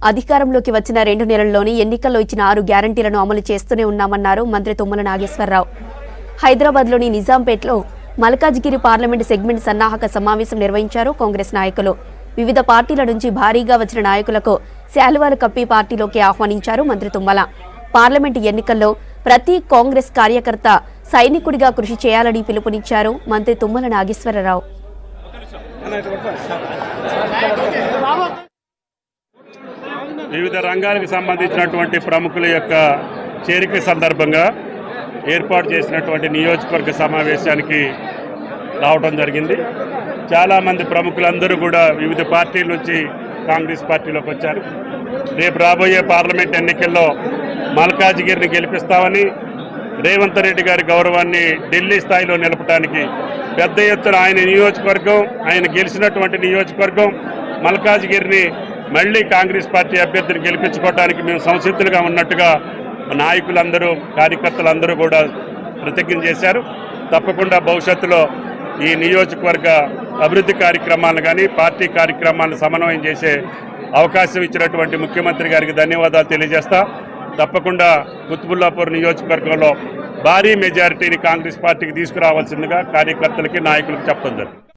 అధికారంలోకి వచ్చిన 2 నెలల్లోనే ఎన్నికల్లో ఇచ్చిన 6 గ్యారంటీలను అమలు చేస్తూనే ఉన్నామన్నారు మంత్రి తుమ్మల నాగేశ్వరరావు. హైదరాబాద్లోని నిజాంపేటలో మల్కాజ్గిరి పార్లమెంటు సెగ్మెంట్ సన్నాహక సమావేశం నిర్వహించారు కాంగ్రెస్ నాయకులు. వివిధ పార్టీల నుంచి భారీగా వచ్చిన నాయకులకు శాలువాలు కప్పి పార్టీలోకి ఆహ్వానించారు మంత్రి తుమ్మల. పార్లమెంటు ఎన్నికల్లో ప్రతి కాంగ్రెస్ కార్యకర్త సైనికుడిగా కృషి చేయాలని పిలుపునిచ్చారు మంత్రి తుమ్మల నాగేశ్వరరావు. వివిధ రంగాలకు సంబంధించినటువంటి ప్రముఖుల యొక్క చేరిక సందర్భంగా ఏర్పాటు చేసినటువంటి నియోజకవర్గ సమావేశానికి రావడం జరిగింది. చాలామంది ప్రముఖులందరూ కూడా వివిధ పార్టీల నుంచి కాంగ్రెస్ పార్టీలోకి వచ్చారు. రేపు రాబోయే పార్లమెంట్ ఎన్నికల్లో మల్కాజ్గిరిని గెలిపిస్తామని, రేవంత్ రెడ్డి గారి గౌరవాన్ని ఢిల్లీ స్థాయిలో నిలపడానికి పెద్ద ఎత్తున ఆయన నియోజకవర్గం, ఆయన గెలిచినటువంటి నియోజకవర్గం మల్కాజ్గిరిని మళ్లీ కాంగ్రెస్ పార్టీ అభ్యర్థిని గెలిపించుకోవడానికి మేము సంసిద్ధులుగా ఉన్నట్టుగా నాయకులందరూ, కార్యకర్తలందరూ కూడా ప్రతిజ్ఞ చేశారు. తప్పకుండా భవిష్యత్తులో ఈ నియోజకవర్గ అభివృద్ధి కార్యక్రమాలను కానీ, పార్టీ కార్యక్రమాలను సమన్వయం చేసే అవకాశం ఇచ్చినటువంటి ముఖ్యమంత్రి గారికి ధన్యవాదాలు తెలియజేస్తా. తప్పకుండా కుత్బుల్లాపూర్ నియోజకవర్గంలో భారీ మెజారిటీని కాంగ్రెస్ పార్టీకి తీసుకురావాల్సిందిగా కార్యకర్తలకి, నాయకులకు చెప్పడం జరిగింది.